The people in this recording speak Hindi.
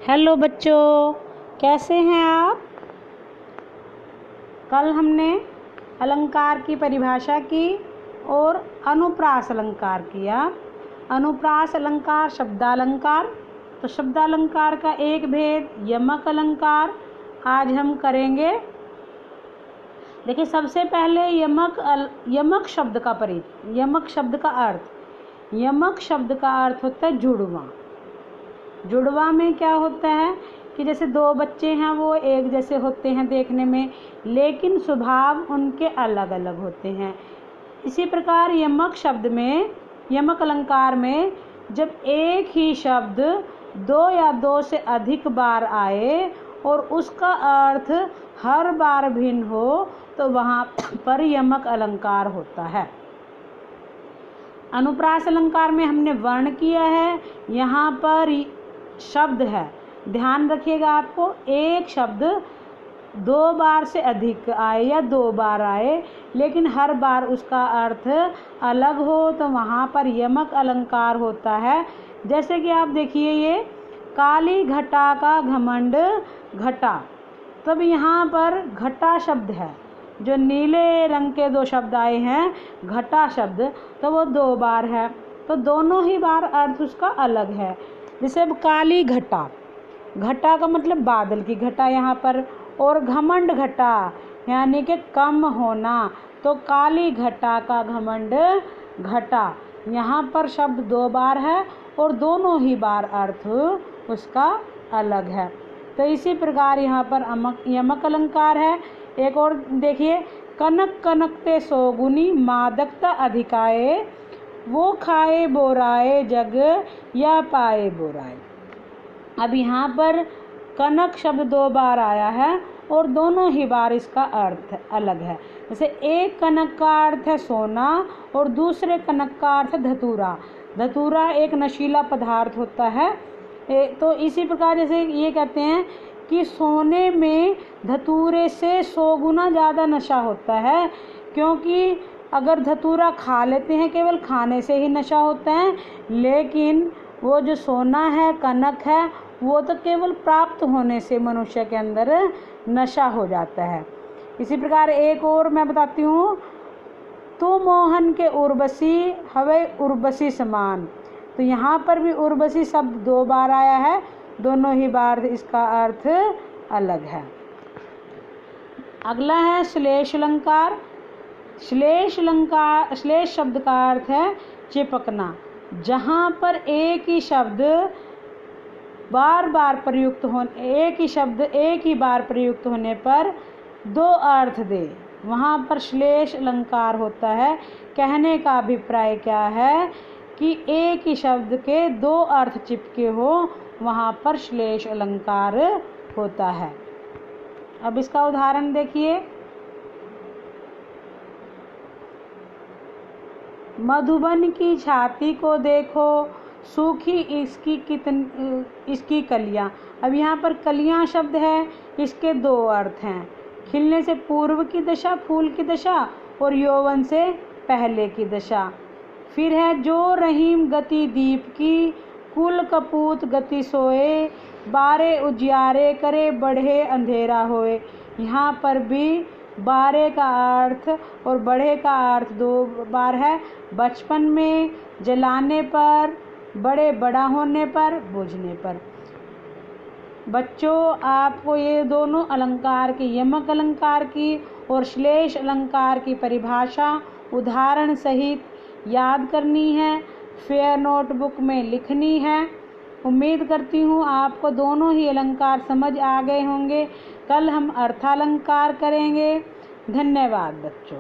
हेलो बच्चों, कैसे हैं आप। कल हमने अलंकार की परिभाषा की और अनुप्रास अलंकार किया। अनुप्रास अलंकार शब्दालंकार, तो शब्दालंकार का एक भेद यमक अलंकार आज हम करेंगे। देखिए, सबसे पहले यमक शब्द का यमक शब्द का अर्थ। यमक शब्द का अर्थ होता है जुड़वा। जुड़वा में क्या होता है कि जैसे दो बच्चे हैं, वो एक जैसे होते हैं देखने में, लेकिन स्वभाव उनके अलग अलग होते हैं। इसी प्रकार यमक शब्द में, यमक अलंकार में, जब एक ही शब्द दो या दो से अधिक बार आए और उसका अर्थ हर बार भिन्न हो, तो वहाँ पर यमक अलंकार होता है। अनुप्रास अलंकार में हमने वर्ण किया है, यहाँ पर शब्द है। ध्यान रखिएगा, आपको एक शब्द दो बार से अधिक आए या दो बार आए, लेकिन हर बार उसका अर्थ अलग हो, तो वहाँ पर यमक अलंकार होता है। जैसे कि आप देखिए, ये काली घटा का घमंड घटा, तब यहाँ पर घटा शब्द है। जो नीले रंग के दो शब्द आए हैं घटा शब्द, तो वो दो बार है, तो दोनों ही बार अर्थ उसका अलग है। जैसे अब काली घटा, घटा का मतलब बादल की घटा यहाँ पर, और घमंड घटा यानी कि कम होना, तो काली घटा का घमंड घटा, यहाँ पर शब्द दो बार है और दोनों ही बार अर्थ उसका अलग है। तो इसी प्रकार यहाँ पर यमक अलंकार है। एक और देखिए, कनक कनकते सोगुनी मादकता अधिकाए, वो खाए बोराए जग या पाए बोराए। अब यहाँ पर कनक शब्द दो बार आया है और दोनों ही बार इसका अर्थ अलग है। जैसे एक कनक का अर्थ है सोना और दूसरे कनक का अर्थ है धतूरा। धतूरा एक नशीला पदार्थ होता है। तो इसी प्रकार जैसे ये कहते हैं कि सोने में धतूरे से 100 गुना ज़्यादा नशा होता है, क्योंकि अगर धतूरा खा लेते हैं, केवल खाने से ही नशा होता है, लेकिन वो जो सोना है, कनक है, वो तो केवल प्राप्त होने से मनुष्य के अंदर नशा हो जाता है। इसी प्रकार एक और मैं बताती हूँ, तू मोहन के उर्वशी हवे उर्वशी समान, तो यहाँ पर भी उर्वशी शब्द दो बार आया है, दोनों ही बार इसका अर्थ अलग है। अगला है श्लेष अलंकार। श्लेष शब्द का अर्थ है चिपकना। जहाँ पर एक ही शब्द बार बार प्रयुक्त होने, एक ही बार प्रयुक्त होने पर दो अर्थ दे, वहाँ पर श्लेष अलंकार होता है। कहने का अभिप्राय क्या है कि एक ही शब्द के दो अर्थ चिपके हो, वहाँ पर श्लेष अलंकार होता है। अब इसका उदाहरण देखिए, मधुबन की छाती को देखो, सूखी इसकी कलियां। अब यहाँ पर कलियां शब्द है, इसके दो अर्थ हैं। खिलने से पूर्व की दशा फूल की दशा, और यौवन से पहले की दशा। फिर है जो रहीम गति दीप की, कुल कपूत गति सोए, बारे उजियारे करे बढ़े अंधेरा होए। यहाँ पर भी बारे का अर्थ और बढ़े का अर्थ दो बार है। बचपन में, जलाने पर, बड़ा होने पर, बुझने पर। बच्चों, आपको ये दोनों अलंकार की, यमक अलंकार की और श्लेष अलंकार की परिभाषा उदाहरण सहित याद करनी है, फेयर नोटबुक में लिखनी है। उम्मीद करती हूँ आपको दोनों ही अलंकार समझ आ गए होंगे। कल हम अर्थालंकार करेंगे। धन्यवाद बच्चों।